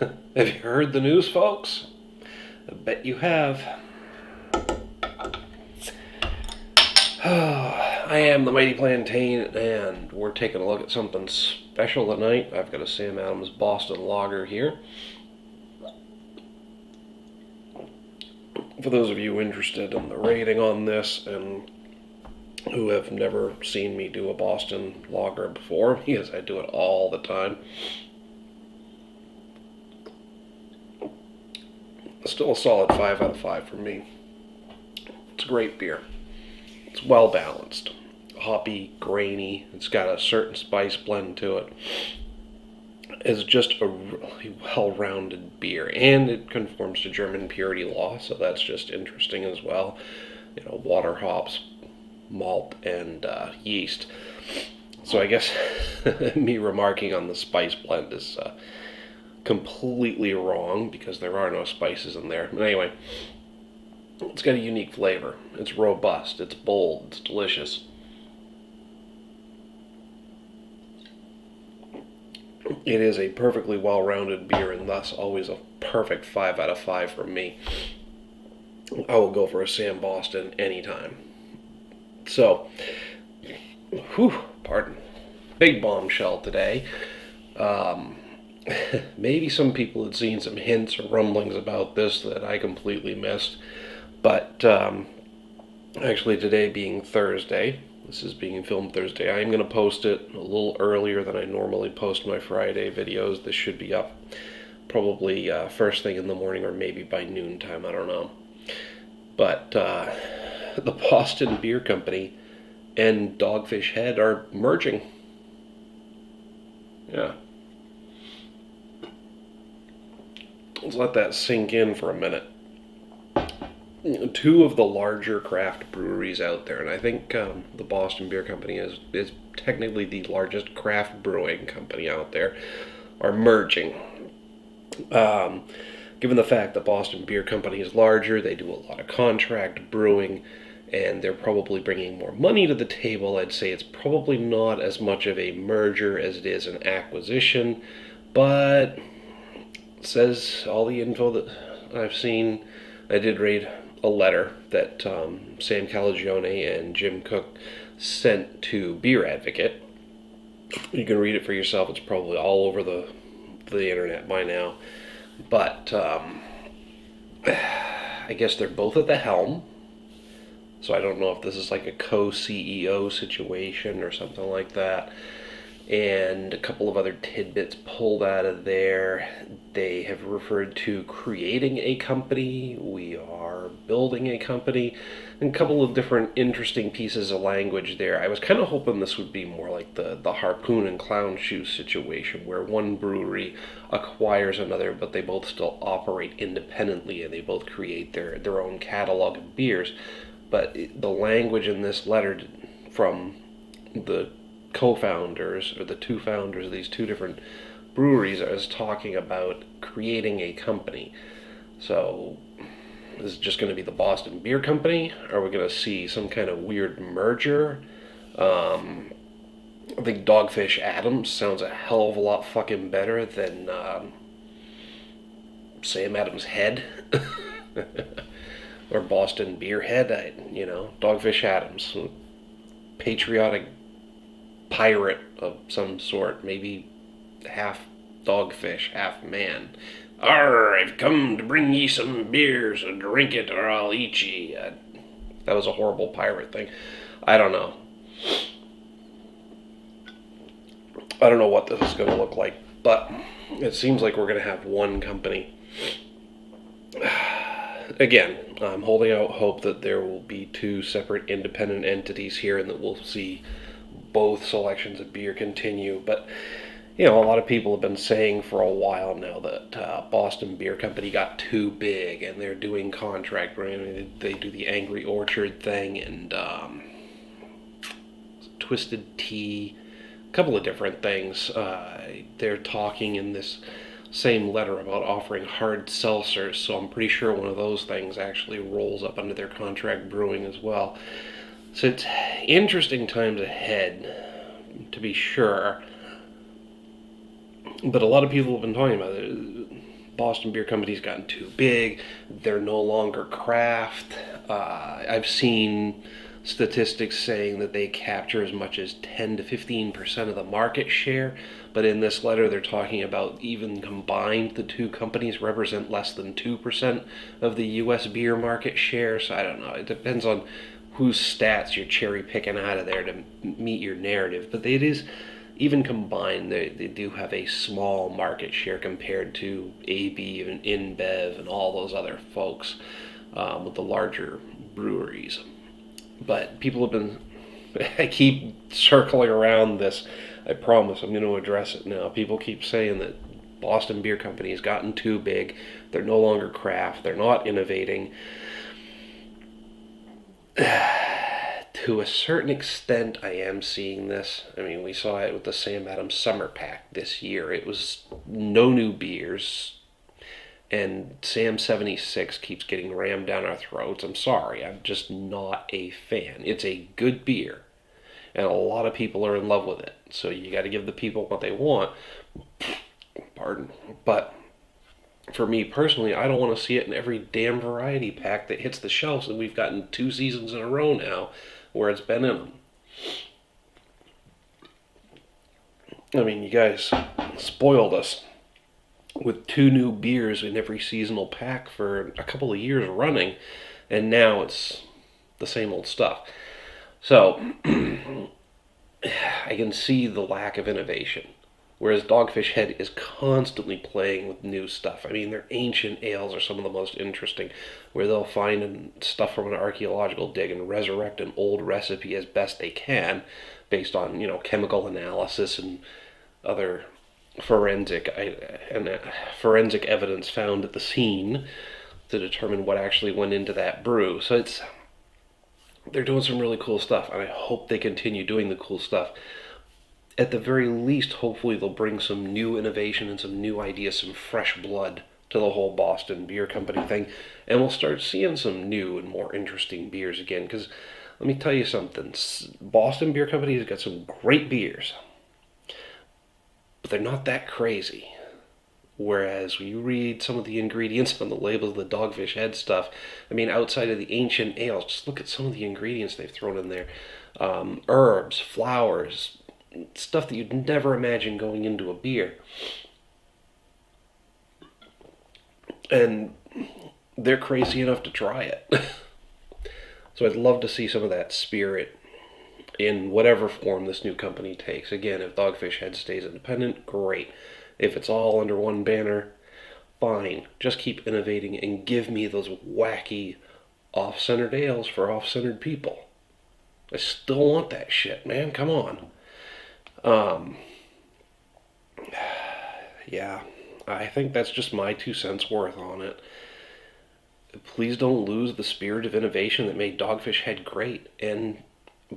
Have you heard the news, folks? I bet you have. I am the Mighty Plantain, and we're taking a look at something special tonight. I've got a Sam Adams Boston Lager here. For those of you interested in the rating on this and who have never seen me do a Boston Lager before, because I do it all the time, still a solid 5 out of 5 for me. It's a great beer. It's well balanced, hoppy, grainy. It's got a certain spice blend to it. It's just a really well-rounded beer, and it conforms to German purity law, so that's just interesting as well. You know, water, hops, malt, and yeast. So I guess me remarking on the spice blend is completely wrong, because there are no spices in there. But anyway, it's got a unique flavor. It's robust, it's bold, it's delicious. It is a perfectly well-rounded beer, and thus always a perfect 5 out of 5 for me. I will go for a Sam Boston anytime. So, pardon. Big bombshell today. Maybe some people had seen some hints or rumblings about this that I completely missed. But actually today being Thursday, this is being filmed Thursday, I'm going to post it a little earlier than I normally post my Friday videos. This should be up probably first thing in the morning, or maybe by noontime, I don't know. But the Boston Beer Company and Dogfish Head are merging. Yeah. Let's let that sink in for a minute. Two of the larger craft breweries out there, and I think the Boston Beer Company is technically the largest craft brewing company out there, are merging. Given the fact that Boston Beer Company is larger, they do a lot of contract brewing, and they're probably bringing more money to the table. I'd say it's probably not as much of a merger as it is an acquisition, but it says all the info that I've seen. I did read a letter that Sam Calagione and Jim Cook sent to Beer Advocate. You can read it for yourself. It's probably all over the internet by now. But I guess they're both at the helm. So I don't know if this is like a co-CEO situation or something like that. And a couple of other tidbits pulled out of there. They have referred to creating a company. We are building a company. And a couple of different interesting pieces of language there. I was kind of hoping this would be more like the Harpoon and Clown Shoe situation, where one brewery acquires another, but they both still operate independently, and they both create their own catalog of beers. But the language in this letter from the co-founders, or the two founders of these two different breweries, is talking about creating a company. So is it just going to be the Boston Beer Company? Are we going to see some kind of weird merger? I think Dogfish Adams sounds a hell of a lot fucking better than Sam Adams Head. Or Boston Beer Head. Dogfish Adams, patriotic pirate of some sort, maybe half dogfish, half man. Arr, I've come to bring ye some beer, so drink it or I'll eat ye. That was a horrible pirate thing. I don't know. I don't know what this is going to look like, but it seems like we're going to have one company. Again, I'm holding out hope that there will be two separate independent entities here, and that we'll see both selections of beer continue. But a lot of people have been saying for a while now that Boston Beer Company got too big, and they're doing contract branding. They do the Angry Orchard thing, and Twisted Tea, a couple of different things. They're talking in this same letter about offering hard seltzers, so I'm pretty sure one of those things actually rolls up under their contract brewing as well. So it's interesting times ahead, to be sure. But a lot of people have been talking about it. Boston Beer Company's gotten too big. They're no longer craft. I've seen statistics saying that they capture as much as 10 to 15% of the market share. But in this letter, they're talking about even combined, the two companies represent less than 2% of the U.S. beer market share. So I don't know. It depends on whose stats you're cherry picking out of there to meet your narrative. But it is, even combined, they do have a small market share compared to AB and InBev and all those other folks with the larger breweries. But people have been, I keep circling around this. I promise I'm going to address it now. People keep saying that Boston Beer Company has gotten too big. They're no longer craft. They're not innovating. To a certain extent, I am seeing this. I mean, we saw it with the Sam Adams Summer Pack this year. It was no new beers, and Sam 76 keeps getting rammed down our throats. I'm sorry, I'm just not a fan. It's a good beer, and a lot of people are in love with it. So you got to give the people what they want. Pardon. But for me personally, I don't want to see it in every damn variety pack that hits the shelves, and we've gotten 2 seasons in a row now where it's been in them. I mean, you guys spoiled us with 2 new beers in every seasonal pack for a couple of years running, and now it's the same old stuff. So, I can see the lack of innovation. Whereas Dogfish Head is constantly playing with new stuff. I mean, their ancient ales are some of the most interesting, where they'll find stuff from an archaeological dig and resurrect an old recipe as best they can, based on, chemical analysis and other forensic evidence found at the scene to determine what actually went into that brew. So they're doing some really cool stuff, and I hope they continue doing the cool stuff. At the very least, hopefully they'll bring some new innovation and some new ideas, some fresh blood to the whole Boston Beer Company thing, and we'll start seeing some new and more interesting beers again. Because let me tell you something, Boston Beer Company has got some great beers, but they're not that crazy. Whereas when you read some of the ingredients on the labels of the Dogfish Head stuff, I mean, outside of the ancient ales, just look at some of the ingredients they've thrown in there. Herbs, flowers, stuff that you'd never imagine going into a beer. And they're crazy enough to try it. So I'd love to see some of that spirit in whatever form this new company takes. Again, if Dogfish Head stays independent, great. If it's all under one banner, fine. Just keep innovating and give me those wacky off-centered ales for off-centered people. I still want that shit, man. Come on. Yeah, I think that's just my 2 cents worth on it. Please don't lose the spirit of innovation that made Dogfish Head great. And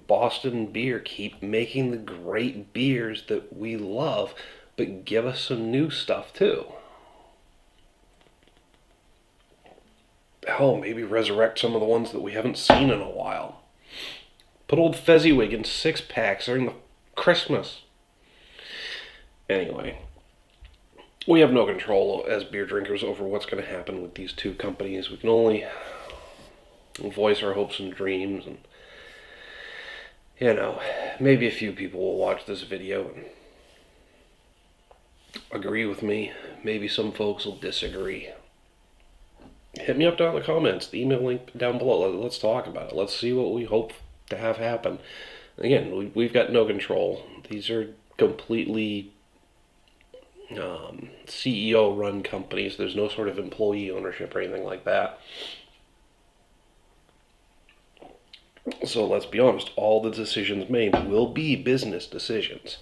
Boston Beer, keep making the great beers that we love, but give us some new stuff too. Hell, maybe resurrect some of the ones that we haven't seen in a while. Put old Fezziwig in 6-packs during the Christmas. Anyway, we have no control as beer drinkers over what's going to happen with these 2 companies. We can only voice our hopes and dreams, and maybe a few people will watch this video and agree with me. Maybe some folks will disagree. Hit me up down in the comments, the email link down below. Let's talk about it. Let's see what we hope to have happen. Again, we've got no control. These are completely CEO-run companies. There's no sort of employee ownership or anything like that. So let's be honest, all the decisions made will be business decisions.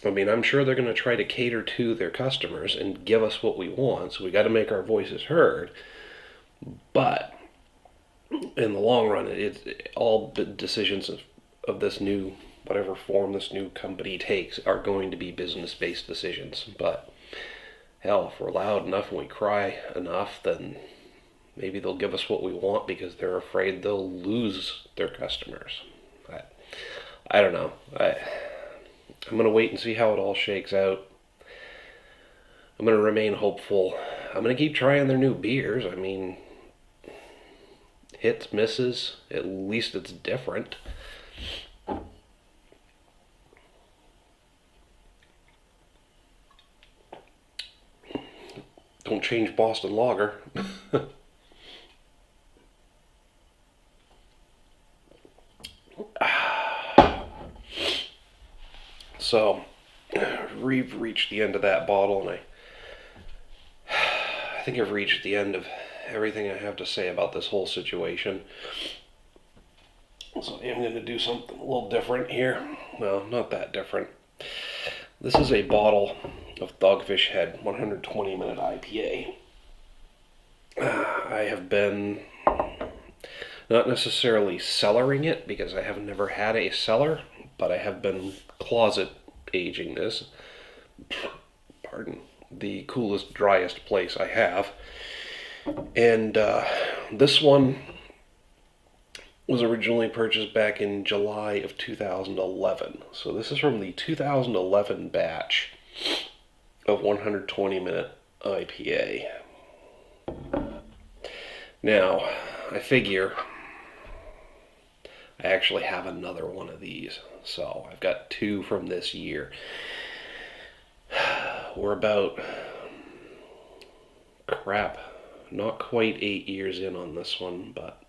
I mean, I'm sure they're going to try to cater to their customers and give us what we want, so we got to make our voices heard. But in the long run, it's all the decisions of this new, whatever form this new company takes, are going to be business-based decisions. But hell, if we're loud enough and we cry enough, then maybe they'll give us what we want because they're afraid they'll lose their customers. I don't know. I'm going to wait and see how it all shakes out. I'm going to remain hopeful. I'm going to keep trying their new beers. I mean, hits, misses, at least it's different. Don't change Boston Lager. So, we've reached the end of that bottle, and I think I've reached the end of everything I have to say about this whole situation. So I'm going to do something a little different here. Well, not that different. This is a bottle of Dogfish Head 120-minute IPA. I have been not necessarily cellaring it because I have never had a cellar, but I have been closet aging this. Pardon. The coolest, driest place I have. And this one was originally purchased back in July of 2011. So this is from the 2011 batch of 120-minute IPA. Now, I figure I actually have another one of these. So I've got two from this year. We're about, not quite 8 years in on this one, but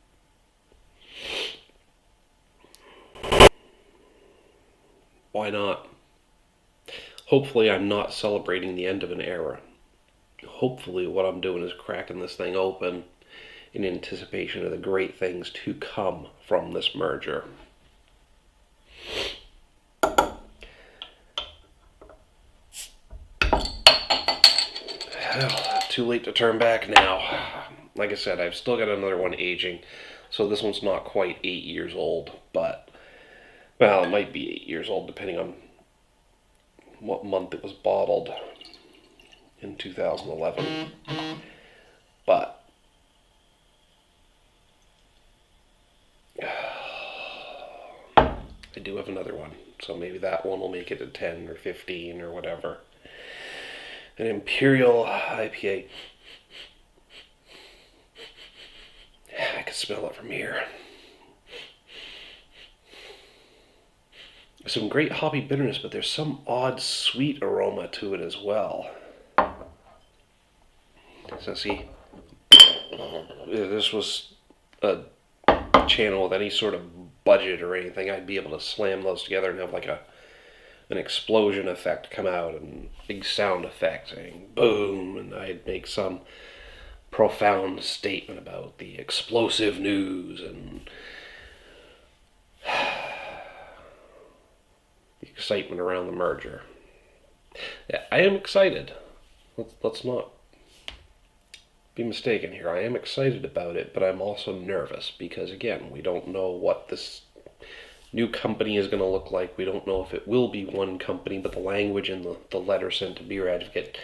why not? Hopefully I'm not celebrating the end of an era. Hopefully what I'm doing is cracking this thing open in anticipation of the great things to come from this merger. Well, too late to turn back now. Like I said, I've still got another one aging, so this one's not quite 8 years old, but, well, it might be 8 years old depending on what month it was bottled in 2011. But I do have another one, so maybe that one will make it a 10 or 15 or whatever. An Imperial IPA. I can smell it from here. Some great hoppy bitterness, but there's some odd sweet aroma to it as well. So see, if this was a channel with any sort of budget or anything, I'd be able to slam those together and have like an explosion effect come out and big sound effect saying boom, and I'd make some profound statement about the explosive news and the excitement around the merger. Yeah, I am excited. Let's not be mistaken here. I am excited about it, but I'm also nervous because, again, we don't know what this new company is going to look like. We don't know if it will be one company, but the language in the letter sent to Beer Advocate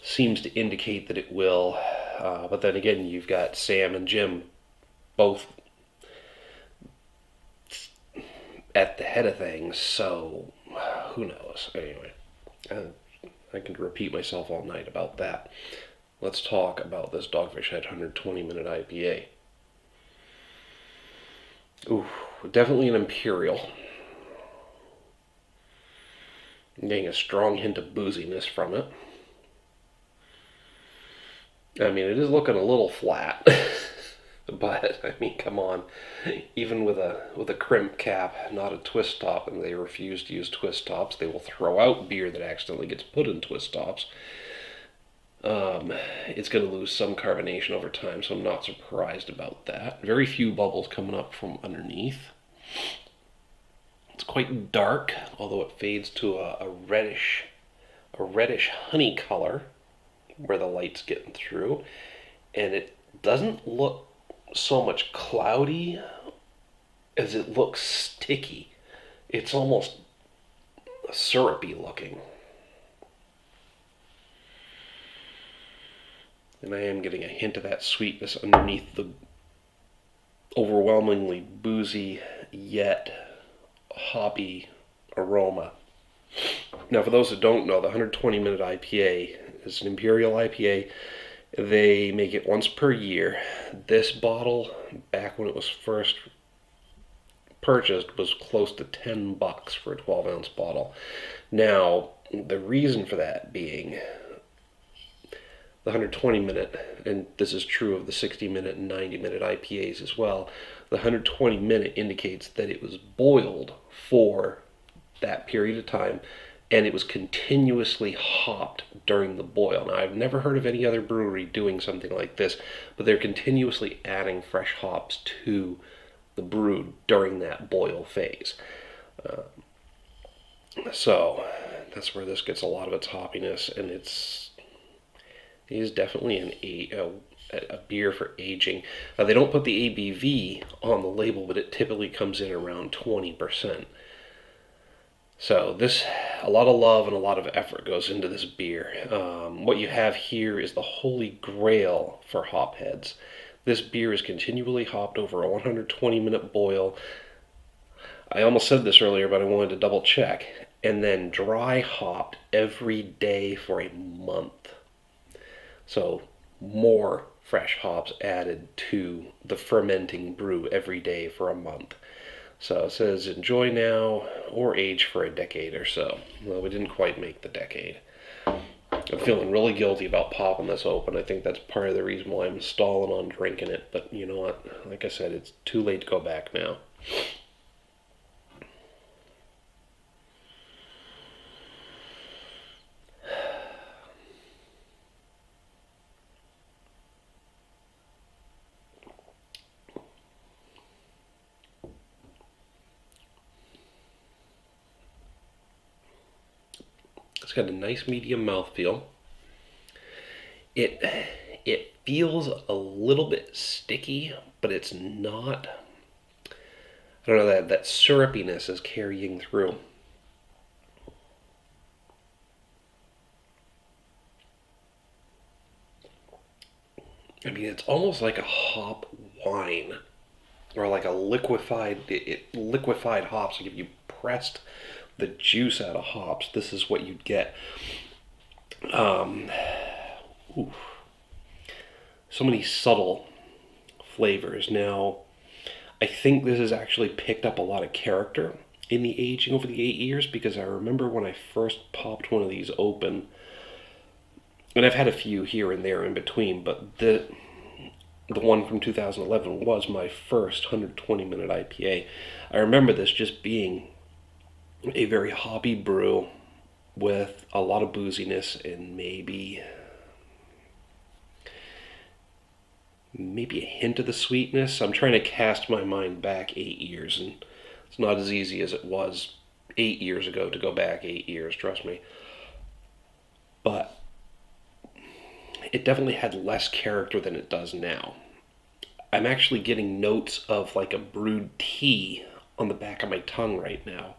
seems to indicate that it will. But then again, you've got Sam and Jim both at the head of things, so who knows? Anyway, I can repeat myself all night about that. Let's talk about this Dogfish Head 120-minute IPA. Ooh, definitely an Imperial. I'm getting a strong hint of booziness from it. I mean, it is looking a little flat, but I mean, come on. Even with a crimp cap, not a twist top, and they refuse to use twist tops, they will throw out beer that accidentally gets put in twist tops. It's going to lose some carbonation over time, so I'm not surprised about that. Very few bubbles coming up from underneath. It's quite dark, although it fades to a reddish honey color where the light's getting through, and it doesn't look so much cloudy as it looks sticky. It's almost syrupy looking. And I am getting a hint of that sweetness underneath the overwhelmingly boozy yet hoppy aroma. Now, for those that don't know, the 120-minute IPA It's an Imperial IPA. They make it once per year. This bottle, back when it was first purchased, was close to $10 for a 12-ounce bottle. Now, the reason for that being the 120-minute, and this is true of the 60-minute and 90-minute IPAs as well, the 120-minute indicates that it was boiled for that period of time, and it was continuously hopped during the boil. Now, I've never heard of any other brewery doing something like this, but they're continuously adding fresh hops to the brew during that boil phase. So that's where this gets a lot of its hoppiness, and it is definitely a beer for aging. They don't put the ABV on the label, but it typically comes in around 20%. So this, a lot of love and a lot of effort goes into this beer. What you have here is the holy grail for hop heads. This beer is continually hopped over a 120-minute boil. I almost said this earlier, but I wanted to double check. And then dry hopped every day for a month. So more fresh hops added to the fermenting brew every day for a month. So it says enjoy now or age for a decade or so. Well, we didn't quite make the decade. I'm feeling really guilty about popping this open. I think that's part of the reason why I'm stalling on drinking it. But you know what? Like I said, it's too late to go back now. It's got a nice medium mouthfeel. It feels a little bit sticky, but it's not. I don't know, that syrupiness is carrying through. I mean, it's almost like a hop wine, or like a liquefied hops. Like if you pressed the juice out of hops, this is what you'd get. So many subtle flavors. Now, I think this has actually picked up a lot of character in the aging over the 8 years, because I remember when I first popped one of these open, and I've had a few here and there in between, but the one from 2011 was my first 120-minute IPA. I remember this just being a very hoppy brew with a lot of booziness and maybe a hint of the sweetness. I'm trying to cast my mind back 8 years, and it's not as easy as it was 8 years ago to go back 8 years, trust me. But it definitely had less character than it does now. I'm actually getting notes of like a brewed tea on the back of my tongue right now.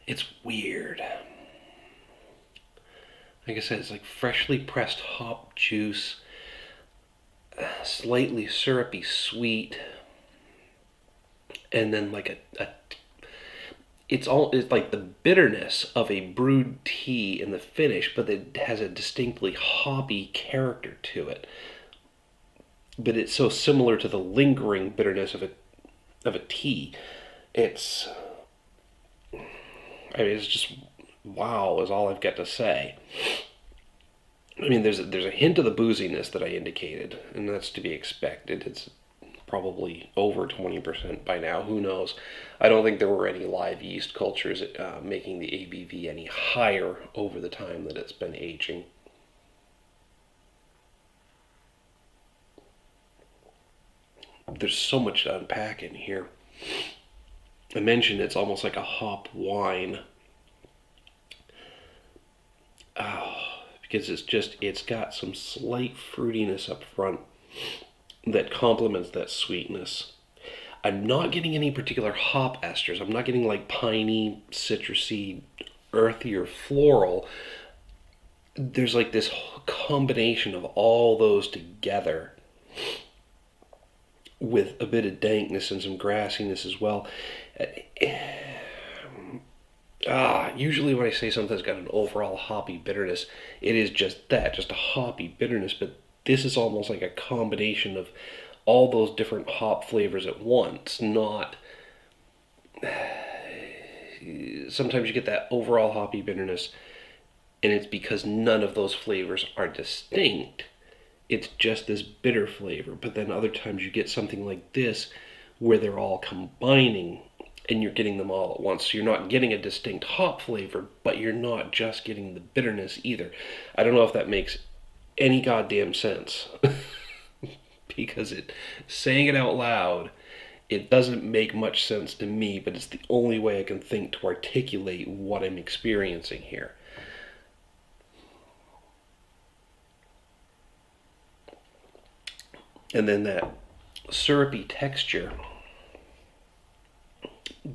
It's weird. Like I said, it's like freshly pressed hop juice, slightly syrupy sweet, and then like it's like the bitterness of a brewed tea in the finish, but it has a distinctly hoppy character to it. But it's so similar to the lingering bitterness of a tea. It's just wow is all I've got to say. I mean, there's a hint of the booziness that I indicated, and that's to be expected. It's probably over 20% by now. Who knows? I don't think there were any live yeast cultures making the ABV any higher over the time that it's been aging. There's so much to unpack in here. I mentioned it's almost like a hop wine. Because it's got some slight fruitiness up front that complements that sweetness. I'm not getting any particular hop esters. I'm not getting like piney, citrusy, earthy, or floral. there's like this combination of all those together with a bit of dankness and some grassiness as well. Usually when I say something's got an overall hoppy bitterness, it is just that, just a hoppy bitterness, but this is almost like a combination of all those different hop flavors at once, not sometimes you get that overall hoppy bitterness and it's because none of those flavors are distinct. It's just this bitter flavor. But then other times you get something like this where they're all combining and you're getting them all at once. So you're not getting a distinct hop flavor, but you're not just getting the bitterness either. I don't know if that makes any goddamn sense. Because saying it out loud, it doesn't make much sense to me, but it's the only way I can think to articulate what I'm experiencing here. And then that syrupy texture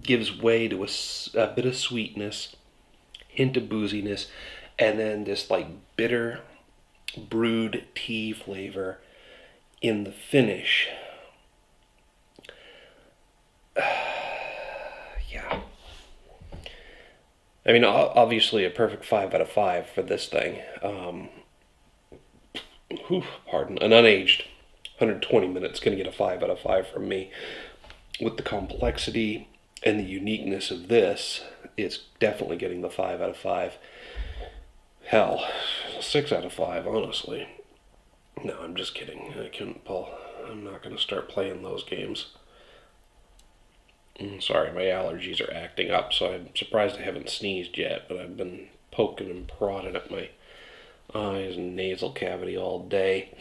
gives way to a bit of sweetness, hint of booziness, and then this like bitter brewed tea flavor in the finish. Yeah. I mean, obviously a perfect 5 out of 5 for this thing. Pardon, an unaged 120 minutes going to get a 5 out of 5 from me. With the complexity and the uniqueness of this, it's definitely getting the 5 out of 5. Hell, 6 out of 5, honestly. No, I'm just kidding. I couldn't pull. I'm not going to start playing those games. Sorry, my allergies are acting up, so I'm surprised I haven't sneezed yet, but I've been poking and prodding at my eyes and nasal cavity all day.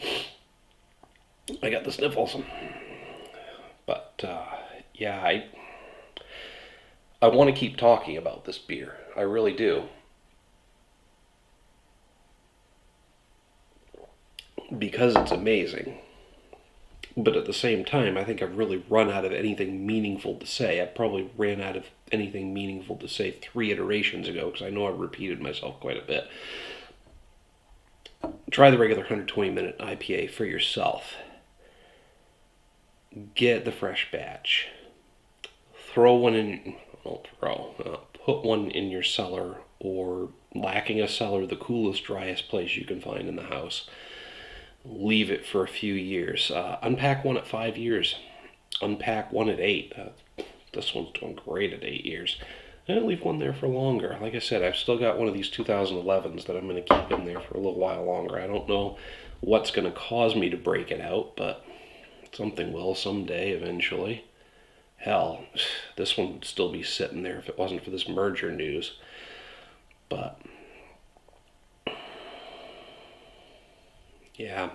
I got the sniffles. But, yeah, I want to keep talking about this beer. I really do. Because it's amazing. But at the same time, I think I've really run out of anything meaningful to say. I probably ran out of anything meaningful to say 3 iterations ago, because I know I've repeated myself quite a bit. Try the regular 120-minute IPA for yourself. Get the fresh batch. Throw one in, put one in your cellar, or lacking a cellar, the coolest, driest place you can find in the house. Leave it for a few years. Unpack one at 5 years. Unpack one at 8. This one's doing great at 8 years. And leave one there for longer. Like I said, I've still got one of these 2011s that I'm going to keep in there for a little while longer. I don't know what's going to cause me to break it out, but something will someday, eventually. Hell, this one would still be sitting there if it wasn't for this merger news. But yeah,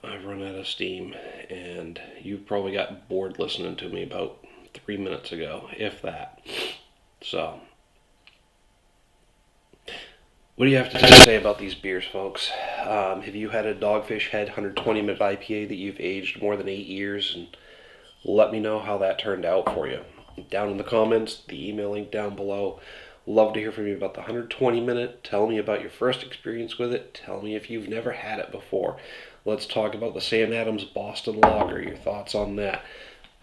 I've run out of steam, and you've probably got bored listening to me about 3 minutes ago, if that. So, what do you have to say about these beers, folks? Have you had a Dogfish Head 120-minute IPA that you've aged more than 8 years? And let me know how that turned out for you. Down in the comments, the email link down below. Love to hear from you about the 120-minute. Tell me about your first experience with it. Tell me if you've never had it before. Let's talk about the Sam Adams Boston Lager, your thoughts on that.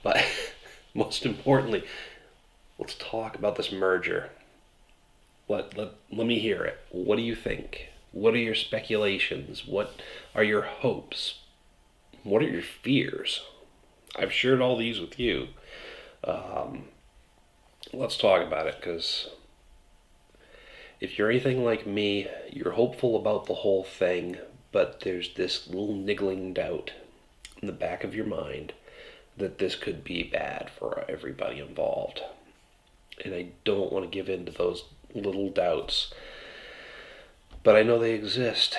But most importantly, let's talk about this merger. Let me hear it. What do you think? What are your speculations? What are your hopes? What are your fears? I've shared all these with you. Let's talk about it, because if you're anything like me, you're hopeful about the whole thing, but there's this little niggling doubt in the back of your mind that this could be bad for everybody involved. And I don't want to give in to those little doubts, but I know they exist.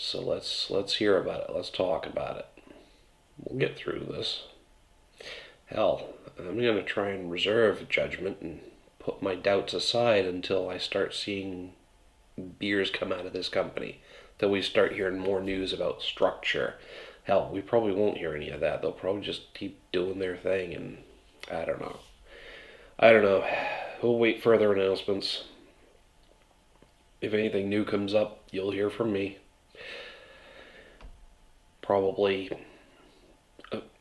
So let's hear about it. Let's talk about it. We'll get through this. Hell, I'm going to try and reserve judgment and put my doubts aside until I start seeing beers come out of this company, till we start hearing more news about structure. Hell, we probably won't hear any of that. They'll probably just keep doing their thing, and I don't know. I don't know. We'll wait for other announcements. If anything new comes up, you'll hear from me. Probably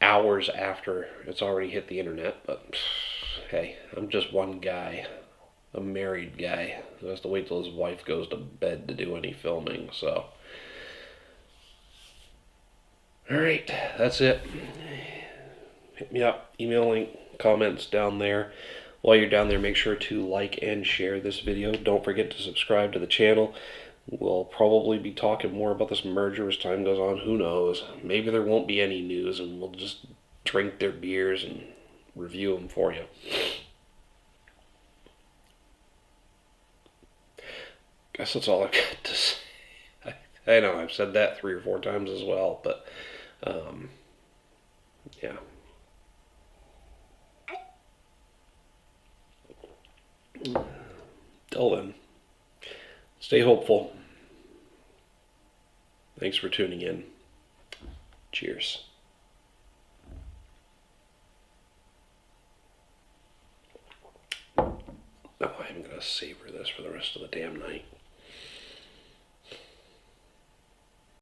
hours after it's already hit the internet, but hey, I'm just one guy, a married guy who has to wait till his wife goes to bed to do any filming, so. Alright, that's it. Hit me up, email link, comments down there. While you're down there, make sure to like and share this video. Don't forget to subscribe to the channel. We'll probably be talking more about this merger as time goes on. Who knows? Maybe there won't be any news and we'll just drink their beers and review them for you. Guess that's all I've got to say. I know I've said that 3 or 4 times as well, but yeah. Till then, stay hopeful. Thanks for tuning in. Cheers. Now I'm going to savor this for the rest of the damn night.